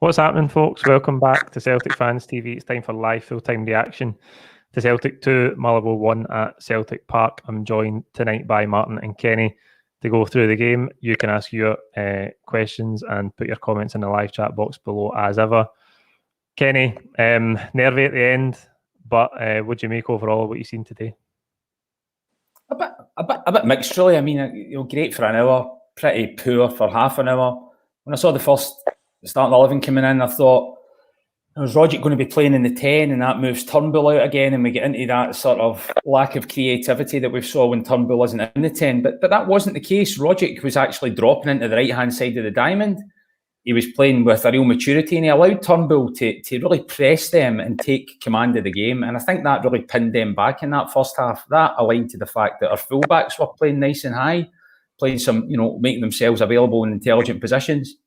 What's happening, folks? Welcome back to Celtic Fans TV. It's time for live full-time reaction to Celtic 2, Motherwell 1 at Celtic Park. I'm joined tonight by Martin and Kenny to go through the game. You can ask your questions and put your comments in the live chat box below as ever. Kenny, nervy at the end, but what do you make overall of what you've seen today? A bit mixed, really. I mean, great for an hour, pretty poor for half an hour. When I saw the first starting 11 coming in, I thought, is Rogic going to be playing in the 10 and that moves Turnbull out again and we get into that sort of lack of creativity that we saw when Turnbull isn't in the 10. But that wasn't the case. Rogic was actually dropping into the right-hand side of the diamond. He was playing with a real maturity and he allowed Turnbull to really press them and take command of the game. And I think that really pinned them back in that first half. That aligned to the fact that our fullbacks were playing nice and high, playing some, making themselves available in intelligent positions.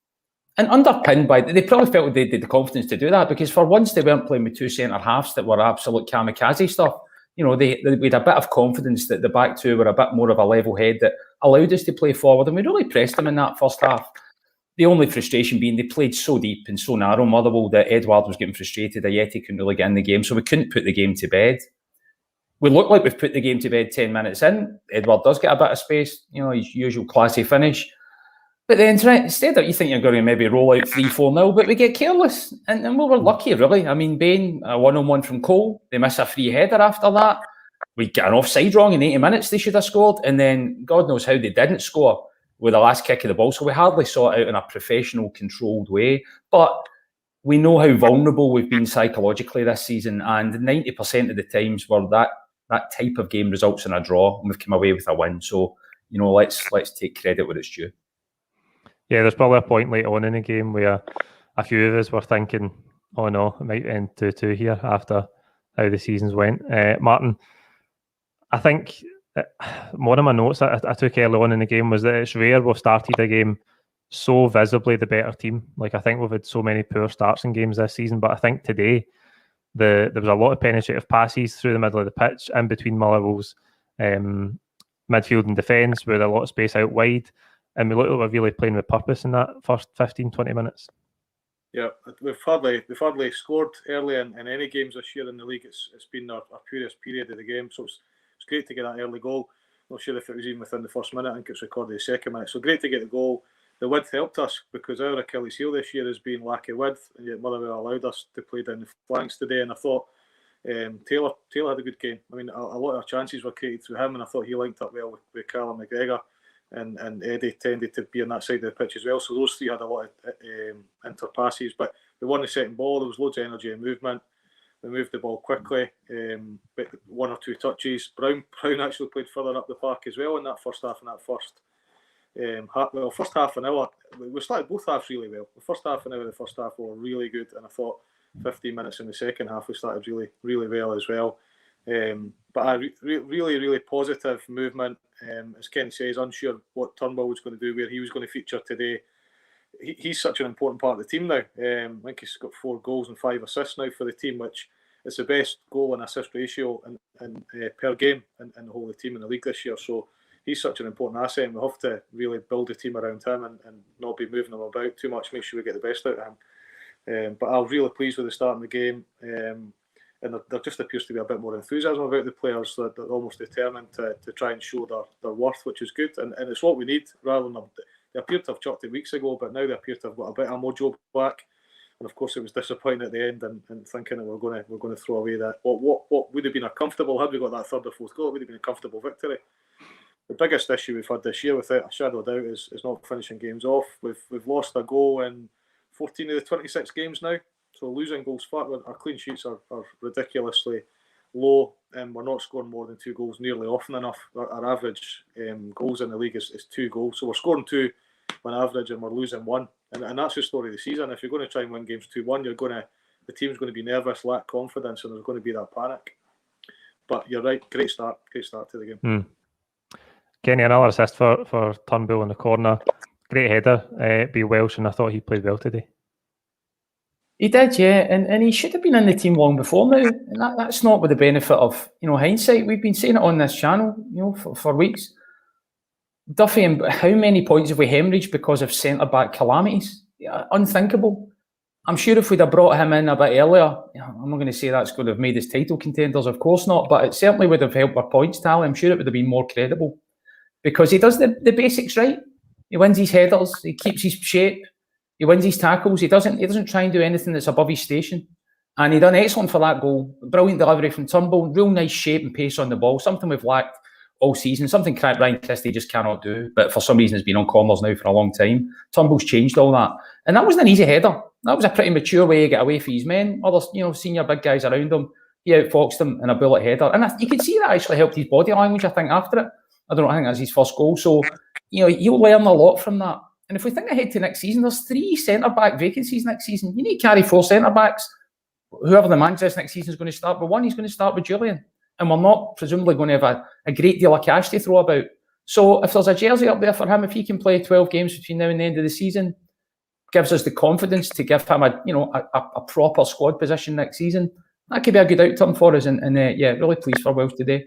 And underpinned by, they probably felt they had the confidence to do that because for once they weren't playing with two centre-halves that were absolute kamikaze stuff. We had a bit of confidence that the back two were a bit more of a level head that allowed us to play forward, and we really pressed them in that first half. The only frustration being they played so deep and so narrow, Motherwell, that Edouard was getting frustrated. Ayeti couldn't really get in the game, so we couldn't put the game to bed. We look like we've put the game to bed 10 minutes in. Edouard does get a bit of space, his usual classy finish. But then instead of you think you're going to maybe roll out 3-4-0, but we get careless. And we were lucky, really. I mean, Bain, a one-on-one from Cole. They miss a free header after that. We get an offside wrong in 80 minutes. They should have scored. And then God knows how they didn't score with the last kick of the ball. So we hardly saw it out in a professional, controlled way. But we know how vulnerable we've been psychologically this season. And 90% of the times were that type of game results in a draw. And we've come away with a win. So, let's take credit where it's due. Yeah, there's probably a point late on in the game where a few of us were thinking, oh no, it might end 2-2 here after how the seasons went. Martin, I think one of my notes I took early on in the game was that it's rare we've started a game so visibly the better team. Like, I think we've had so many poor starts in games this season, but I think today there was a lot of penetrative passes through the middle of the pitch, in between Motherwell's midfield and defence, with a lot of space out wide. And we look like we're really playing with purpose in that first 15-20 minutes. Yeah, we've hardly scored early in any games this year in the league. It's been our purest period of the game, so it's great to get that early goal. Not sure if it was even within the first minute. I think it's recorded the second minute. So great to get the goal. The width helped us because our Achilles heel this year has been lack of width, and yet Motherwell allowed us to play down the flanks today. And I thought Taylor had a good game. I mean, a lot of chances were created through him, and I thought he linked up well with Callum McGregor. And Eddie tended to be on that side of the pitch as well. So those three had a lot of inter-passes. But we won the second ball. There was loads of energy and movement. We moved the ball quickly. But one or two touches. Brown actually played further up the park as well in that first half and that first first half an hour. We started both halves really well. The first half an hour, the first half were really good. And I thought 15 minutes in the second half we started really, really well as well. But I really positive movement. As Ken says, unsure what Turnbull was going to do, where he was going to feature today. He's such an important part of the team now. I think he's got 4 goals and 5 assists now for the team, which is the best goal and assist ratio per game in the whole of the team in the league this year. So he's such an important asset, and we have to really build a team around him and not be moving him about too much, make sure we get the best out of him. But I'm really pleased with the start of the game. And there just appears to be a bit more enthusiasm about the players that are almost determined to try and show their worth, which is good. And it's what we need, rather than they appeared to have chucked it weeks ago, but now they appear to have got a bit of mojo back. And of course, it was disappointing at the end and thinking that we're going to throw away that. What would have been a comfortable, had we got that third or fourth goal, it would have been a comfortable victory. The biggest issue we've had this year, without a shadow of doubt, is not finishing games off. We've lost a goal in 14 of the 26 games now. So losing goals flat, our clean sheets are ridiculously low, and we're not scoring more than 2 goals nearly often enough. Our average goals in the league is 2 goals. So we're scoring 2 on average and we're losing 1. And that's the story of the season. If you're going to try and win games 2-1, the team's going to be nervous, lack confidence, and there's going to be that panic. But you're right, great start to the game. Kenny, another assist for Turnbull in the corner. Great header, be Welsh, and I thought he played well today. He did, yeah, and he should have been in the team long before now. And that's not with the benefit of hindsight. We've been saying it on this channel, for weeks. Duffy, and how many points have we hemorrhaged because of centre back calamities? Yeah, unthinkable. I'm sure if we'd have brought him in a bit earlier, I'm not going to say that's going to have made us title contenders, of course not, but it certainly would have helped our points tally. I'm sure it would have been more credible because he does the basics right. He wins his headers, he keeps his shape, he wins his tackles. He doesn't try and do anything that's above his station. And he done excellent for that goal. Brilliant delivery from Turnbull, real nice shape and pace on the ball, something we've lacked all season, something Ryan Christie just cannot do, but for some reason has been on corners now for a long time. Turnbull's changed all that. And that wasn't an easy header. That was a pretty mature way to get away for his men. Other, senior big guys around him, he outfoxed them in a bullet header. And you could see that actually helped his body language, I think, after it. I think that's his first goal. So, he'll learn a lot from that. And if we think ahead to next season, there's 3 centre-back vacancies next season. You need to carry 4 centre-backs. Whoever the manager is next season is going to start with one. He's going to start with Julian. And we're not presumably going to have a great deal of cash to throw about. So if there's a jersey up there for him, if he can play 12 games between now and the end of the season, gives us the confidence to give him a proper squad position next season, that could be a good outcome for us. And really pleased for Welsh today.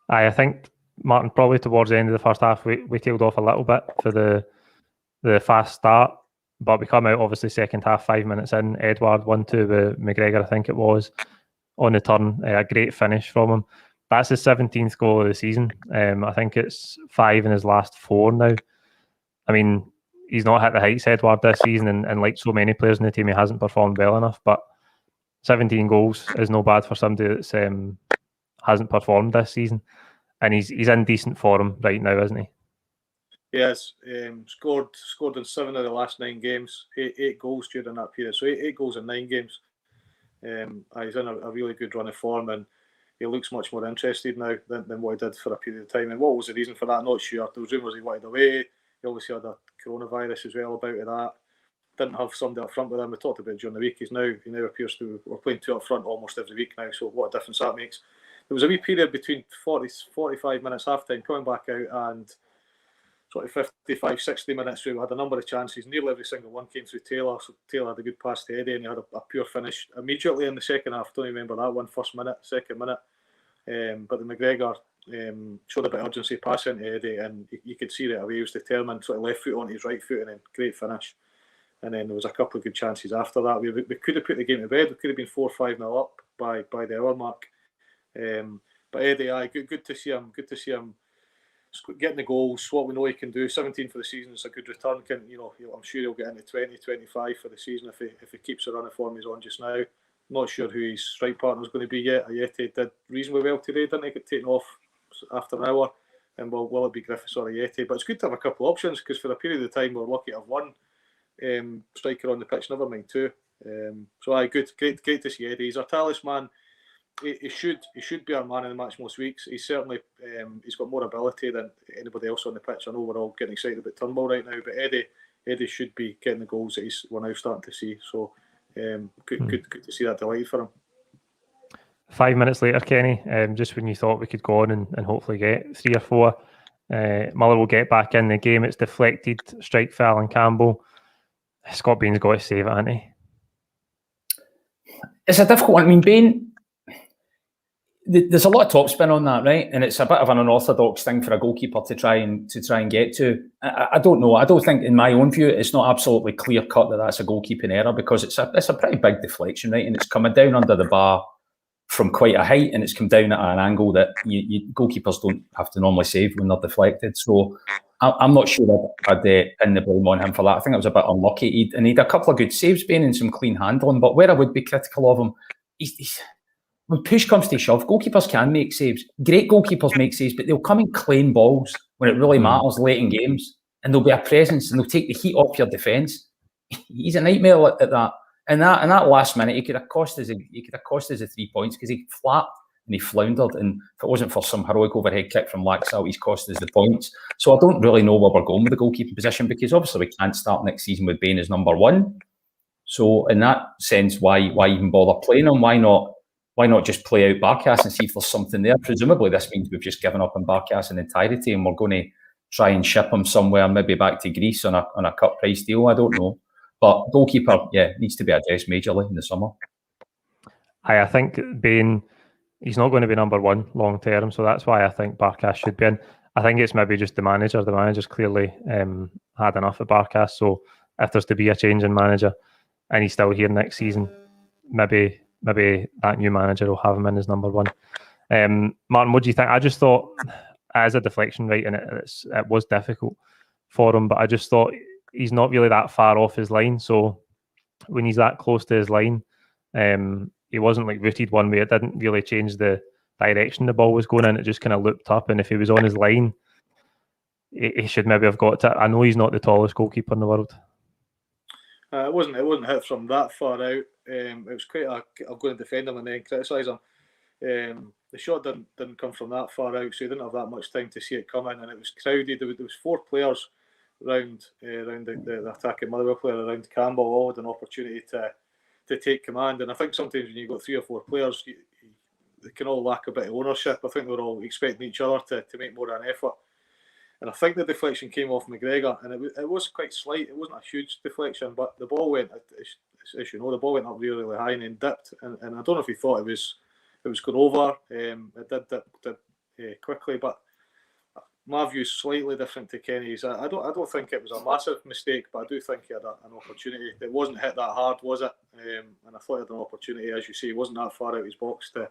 I think, Martin, probably towards the end of the first half, we tailed off a little bit for the fast start. But we come out, obviously, second half, 5 minutes in. Edouard 1-2 with McGregor, I think it was, on the turn. A great finish from him. That's his 17th goal of the season. I think it's 5 in his last 4 now. I mean, he's not hit the heights, Edouard, this season, and like so many players in the team, he hasn't performed well enough. But 17 goals is no bad for somebody that's hasn't performed this season. And he's in decent form right now, isn't he? Yes, scored in 7 of the last 9 games, 8 goals during that period. So 8 goals in 9 games. He's in a really good run of form, and he looks much more interested now than what he did for a period of time. And what was the reason for that? Not sure. There was rumours he wanted away. He obviously had a coronavirus as well about that. Didn't have somebody up front with him. We talked about it during the week. He now appears to. We're playing 2 up front almost every week now. So what a difference that makes. There was a wee period between 45 minutes half time, coming back out, and sort of 55, 60 minutes through, we had a number of chances. Nearly every single one came through Taylor. So Taylor had a good pass to Eddie, and he had a pure finish immediately in the second half. Don't even remember that one, first minute, second minute. But the McGregor showed a bit of urgency, pass into Eddie, and you could see right away he was determined, sort of left foot onto his right foot, and then great finish. And then there was a couple of good chances after that. We could have put the game to bed. We could have been 4-5-0 up by the hour mark. But Eddie, good to see him. Good to see him getting the goals. What we know he can do. 17 for the season is a good return. I'm sure he'll get into 20, 25 for the season if he keeps the run of form he's on just now. Not sure who his strike partner is going to be yet. Ayete did reasonably well today, didn't he? Get taken off after an hour. And will it be Griffiths or Ayete? But it's good to have a couple of options, because for a period of time we were lucky to have one striker on the pitch, never mind 2. Great to see Eddie. He's our talisman. He should be our man in the match most weeks. He's certainly he's got more ability than anybody else on the pitch. I know we're all getting excited about Turnbull right now, but Eddie should be getting the goals that we're now starting to see. So good to see that delight for him. 5 minutes later, Kenny, just when you thought we could go on and hopefully get 3 or 4, Muller will get back in the game. It's deflected, strike for Alan Campbell. Scott Bain's got to save it, hasn't he? It's a difficult one. I mean, Bain, there's a lot of topspin on that, right? And it's a bit of an unorthodox thing for a goalkeeper to try and get to. I don't know. I don't think, in my own view, it's not absolutely clear cut that that's a goalkeeping error, because it's a pretty big deflection, right? And it's coming down under the bar from quite a height, and it's come down at an angle that goalkeepers don't have to normally save when they're deflected. So I'm not sure I'd pin the blame on him for that. I think it was a bit unlucky. He had a couple of good saves, Bain, and some clean handling. But where I would be critical of him, when push comes to shove, goalkeepers can make saves. Great goalkeepers make saves, but they'll come and claim balls when it really matters late in games, and there'll be a presence, and they'll take the heat off your defence. He's a nightmare at that. And that last minute, he could have cost us the 3 points, because he flapped and he floundered. And if it wasn't for some heroic overhead kick from Laxalt, he's cost us the points. So I don't really know where we're going with the goalkeeping position, because obviously we can't start next season with Bain as number 1. So in that sense, why even bother playing him? Why not just play out Barkas and see if there's something there? Presumably this means we've just given up on Barkas in entirety, and we're going to try and ship him somewhere, maybe back to Greece on a cut price deal. I don't know. But goalkeeper, needs to be addressed majorly in the summer. I think Bain, he's not going to be number 1 long term, so that's why I think Barkas should be in. I think it's maybe just the manager. The manager's clearly had enough of Barkas, so if there's to be a change in manager, and he's still here next season, maybe that new manager will have him in as number one. Martin, what do you think? I just thought, as a deflection, right, and it was difficult for him, but I just thought he's not really that far off his line. So when he's that close to his line, he wasn't like rooted one way. It didn't really change the direction the ball was going in. It just kind of looped up, and if he was on his line, he should maybe have got it. I know he's not the tallest goalkeeper in the world. It wasn't hit from that far out. It was quite I'll go and defend him and then criticise him. The shot didn't come from that far out, so he didn't have that much time to see it coming, and it was crowded. There was 4 players around the attacking Motherwell player around Campbell, all had an opportunity to take command. And I think sometimes when you've got 3 or 4 players, they can all lack a bit of ownership. I think they're all expecting each other to make more of an effort. And I think the deflection came off McGregor, and it was quite slight. It wasn't a huge deflection, but the ball went, as you know, the ball went up really, really high and then dipped. And I don't know if he thought it was going over. It did dip quickly, but my view is slightly different to Kenny's. I don't think it was a massive mistake, but I do think he had an opportunity. It wasn't hit that hard, was it? And I thought he had an opportunity, as you say. He wasn't that far out his box to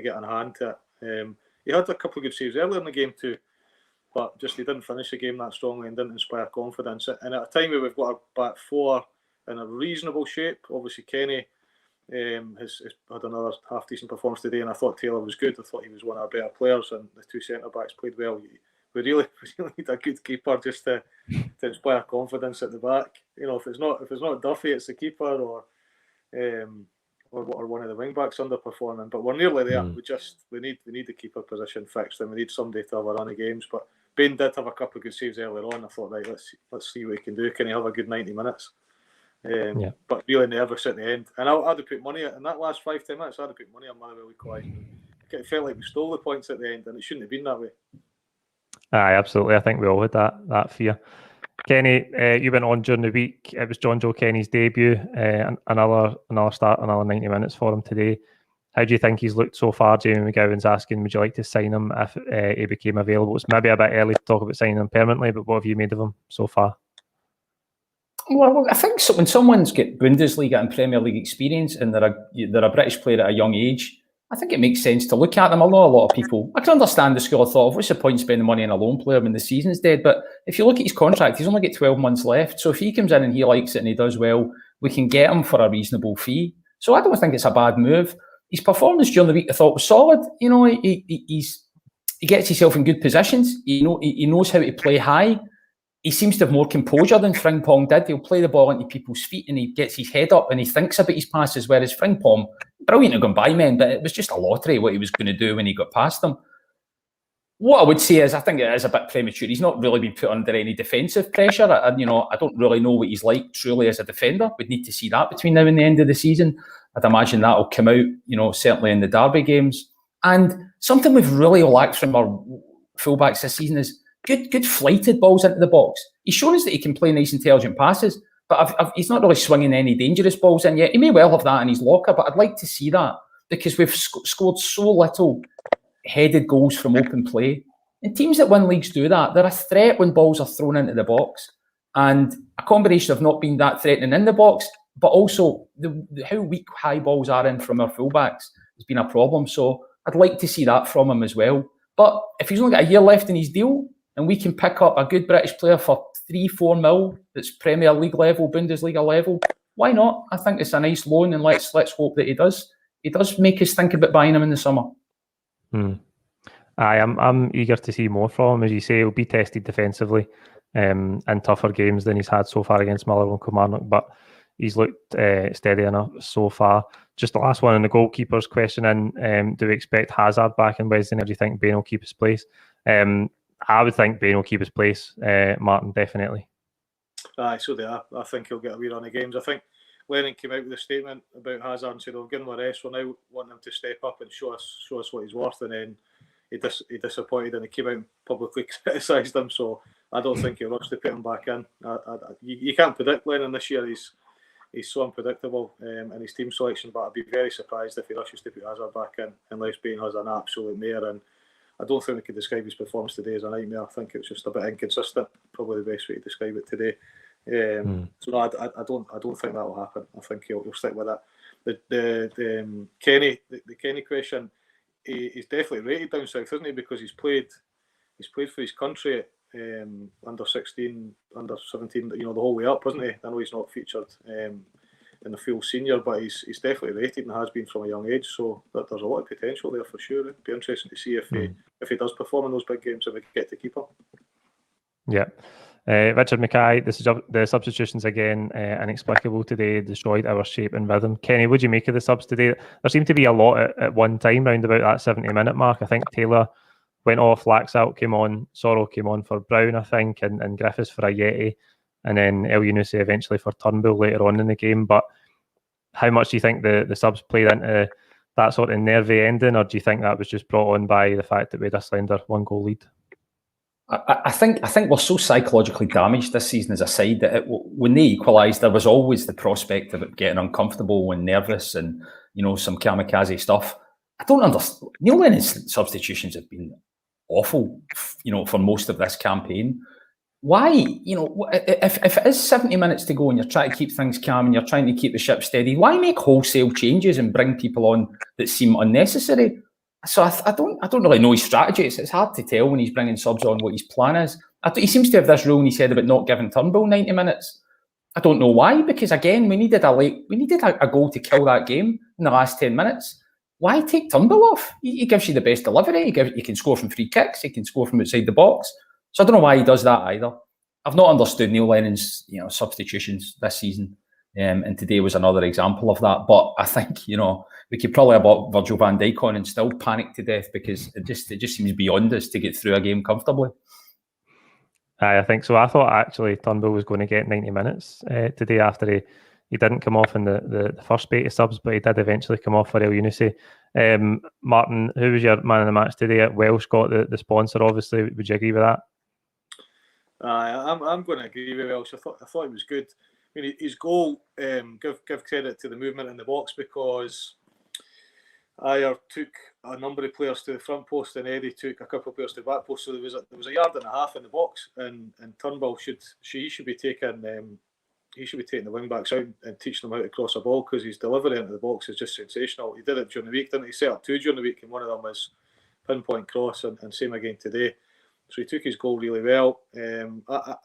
get in hand to it. He had a couple of good saves earlier in the game too, but just he didn't finish the game that strongly and didn't inspire confidence. And at a time where we've got our back 4 in a reasonable shape, obviously Kenny has had another half decent performance today, and I thought Taylor was good. I thought he was one of our better players, and the 2 centre backs played well. We really need a good keeper just to inspire confidence at the back. You know, if it's not Duffy, it's the keeper or one of the wing backs underperforming. But we're nearly there. We need the keeper position fixed, and we need somebody to have a run of games. But Bain did have a couple of good saves earlier on. I thought, right, let's see what he can do. Can he have a good 90 minutes? But really nervous at the end. And I'd have put money in that last 5-10 minutes. I'd have put money on Motherwell equalising. It felt like we stole the points at the end, and it shouldn't have been that way. Aye, absolutely. I think we all had that fear. Kenny, you went on during the week. It was John Joe Kenny's debut. Another start, another 90 minutes for him today. How do you think he's looked so far? Jamie McGowan's asking, would you like to sign him if he became available? It's maybe a bit early to talk about signing him permanently, but what have you made of him so far? Well, I think when someone's got Bundesliga and Premier League experience and they're a British player at a young age, I think it makes sense to look at them. I know a lot of people, I can understand the school of thought of what's the point spending money on a loan player when the season's dead, but if you look at his contract, he's only got 12 months left, so if he comes in and he likes it and he does well, we can get him for a reasonable fee. So I don't think it's a bad move. His performance during the week I thought was solid. You know, he gets himself in good positions. He knows how to play high. He seems to have more composure than Frimpong did. He'll play the ball into people's feet and he gets his head up and he thinks about his passes, whereas Frimpong, brilliant at going by men, but it was just a lottery what he was going to do when he got past them. What I would say is I think it is a bit premature. He's not really been put under any defensive pressure. I don't really know what he's like truly as a defender. We'd need to see that between now and the end of the season. I'd imagine that'll come out, certainly in the derby games. And something we've really lacked from our fullbacks this season is good flighted balls into the box. He's shown us that he can play nice, intelligent passes, but he's not really swinging any dangerous balls in yet. He may well have that in his locker, but I'd like to see that because we've scored so little headed goals from open play. And teams that win leagues do that. They're a threat when balls are thrown into the box. And a combination of not being that threatening in the box, but also how weak high balls are in from our fullbacks has been a problem. So I'd like to see that from him as well. But if he's only got a year left in his deal, and we can pick up a good British player for 3-4 mil that's Premier League level, Bundesliga level, why not? I think it's a nice loan, and let's hope that he does make us think about buying him in the summer. I'm eager to see more from him. As you say, he'll be tested defensively in tougher games than he's had so far against Motherwell and Kilmarnock, but he's looked steady enough so far. Just the last one on the goalkeeper's question do we expect Hazard back on Wednesday, or do you think Bain will keep his place? I would think Bain will keep his place, Martin, definitely. Aye, so they are. I think he'll get a wee run of games. I think Lennon came out with a statement about Hazard and said, "We'll give him a rest. We're now wanting him to step up and show us what he's worth." And then he disappointed and he came out and publicly criticised him. So I don't think he'll rush to put him back in. You can't predict Lennon this year. He's so unpredictable in his team selection. But I'd be very surprised if he rushes to put Hazard back in unless Bain has an absolute mare. And I don't think we could describe his performance today as a nightmare. I think it was just a bit inconsistent. Probably the best way to describe it today. So no, I don't think that will happen. I think he'll stick with it. The Kenny question, he's definitely rated down south, isn't he? Because he's played for his country under 16, under 17, the whole way up, hasn't he? I know he's not featured in the full senior, but he's definitely rated and has been from a young age. So there's a lot of potential there for sure. It'd be interesting to see if he does perform in those big games, if we get to keep him. Yeah. Richard Mackay, the substitutions again, inexplicable today, destroyed our shape and rhythm. Kenny, what do you make of the subs today? There seemed to be a lot at one time, round about that 70-minute mark. I think Taylor went off, Laxalt came on, Sorrell came on for Brown, I think, and Griffiths for Ayeti, and then El Yunusi eventually for Turnbull later on in the game. But how much do you think the subs played into that sort of nervy ending, or do you think that was just brought on by the fact that we had a slender 1-goal lead? I think we're so psychologically damaged this season as a side that when they equalised, there was always the prospect of it getting uncomfortable and nervous and some kamikaze stuff. I don't understand. Neil Lennon's substitutions have been awful, for most of this campaign. Why, if it is 70 minutes to go and you're trying to keep things calm and you're trying to keep the ship steady, why make wholesale changes and bring people on that seem unnecessary? So I don't really know his strategy. It's hard to tell when he's bringing subs on what his plan is. He seems to have this rule in his head about not giving Turnbull 90 minutes. I don't know why, because again, we needed a goal to kill that game in the last 10 minutes. Why take Turnbull off? He gives you the best delivery. He can score from free kicks. He can score from outside the box. So I don't know why he does that either. I've not understood Neil Lennon's substitutions this season. And today was another example of that. But I think, we could probably have brought Virgil van Dijk on and still panic to death because it just seems beyond us to get through a game comfortably. I think so. I thought actually Turnbull was going to get 90 minutes today after he didn't come off in the first bait of subs, but he did eventually come off for El Yunusi. Martin, who was your man of the match today? Welsh got the sponsor, obviously. Would you agree with that? I'm going to agree with Welsh. I thought he was good. I mean, his goal, give credit to the movement in the box, because Ayer took a number of players to the front post and Eddie took a couple of players to the back post. So there was a yard and a half in the box, and Turnbull should be taking the wing backs out and teaching them how to cross a ball, because his delivery into the box is just sensational. He did it during the week, didn't he? Set up 2 during the week, and one of them was pinpoint cross, and same again today. So he took his goal really well.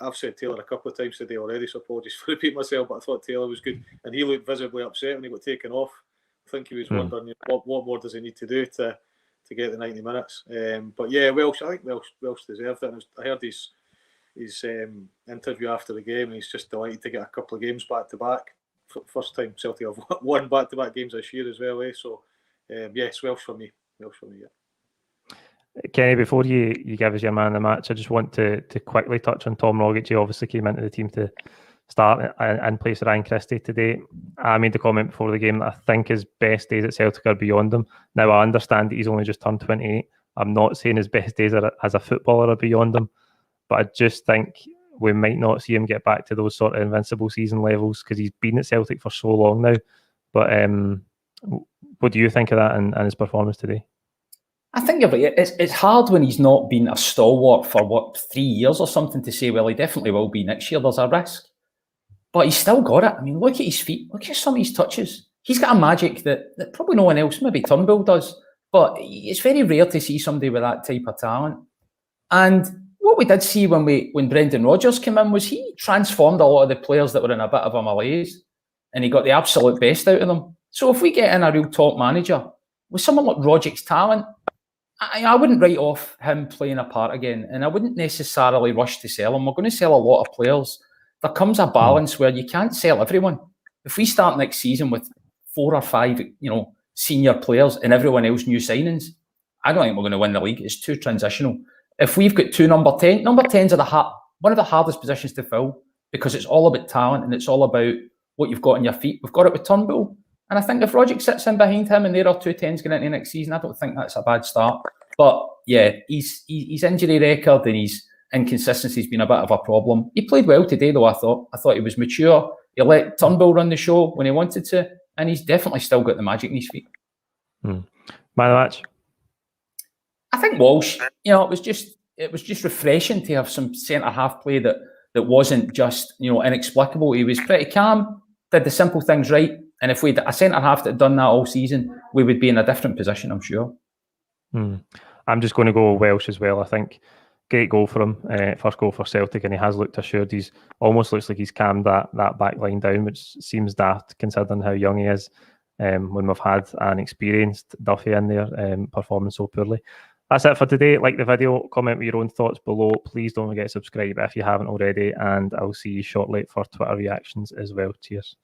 I've said Taylor a couple of times today already, so apologies for repeating myself, but I thought Taylor was good, and he looked visibly upset when he got taken off. I think he was wondering what more does he need to do to get the 90 minutes. But yeah, Welsh, I think Welsh deserved it. And I heard his interview after the game, and he's just delighted to get a couple of games back to back. First time Celtic have won back to back games this year as well. So yes, Welsh for me. Yeah. Kenny, before you give us your man of the match, I just want to quickly touch on Tom Rogic. He obviously came into the team to start in place of Ryan Christie today. I made the comment before the game that I think his best days at Celtic are beyond him. Now, I understand that he's only just turned 28. I'm not saying his best days as a footballer are beyond him, but I just think we might not see him get back to those sort of invincible season levels, because he's been at Celtic for so long now. But what do you think of that and his performance today? I think you're right. It's hard when he's not been a stalwart for 3 years or something to say, well, he definitely will be next year. There's a risk. But he's still got it. I mean, look at his feet. Look at some of his touches. He's got a magic that probably no one else, maybe Turnbull does. But it's very rare to see somebody with that type of talent. And what we did see when Brendan Rodgers came in was he transformed a lot of the players that were in a bit of a malaise, and he got the absolute best out of them. So if we get in a real top manager with someone like Rogic's talent, I wouldn't write off him playing a part again, and I wouldn't necessarily rush to sell him. We're going to sell a lot of players. There comes a balance where you can't sell everyone. If we start next season with 4 or 5, senior players and everyone else new signings, I don't think we're going to win the league. It's too transitional. If we've got 2 number 10s are one of the hardest positions to fill, because it's all about talent and it's all about what you've got on your feet. We've got it with Turnbull. And I think if Rogic sits in behind him and there are 2 10s going into next season, I don't think that's a bad start. But yeah, his injury record and his inconsistency has been a bit of a problem. He played well today, though, I thought. I thought he was mature. He let Turnbull run the show when he wanted to, and he's definitely still got the magic in his feet. Man of the match? I think Walsh. It was just refreshing to have some centre half play that that wasn't just, inexplicable. He was pretty calm, did the simple things right. And if we had a centre-half that had done that all season, we would be in a different position, I'm sure. I'm just going to go Welsh as well. I think great goal for him, first goal for Celtic, and he has looked assured. He's almost looks like he's calmed that back line down, which seems daft considering how young he is. When we've had an experienced Duffy in there performing so poorly. That's it for today. Like the video, comment with your own thoughts below. Please don't forget to subscribe if you haven't already, and I'll see you shortly for Twitter reactions as well. Cheers.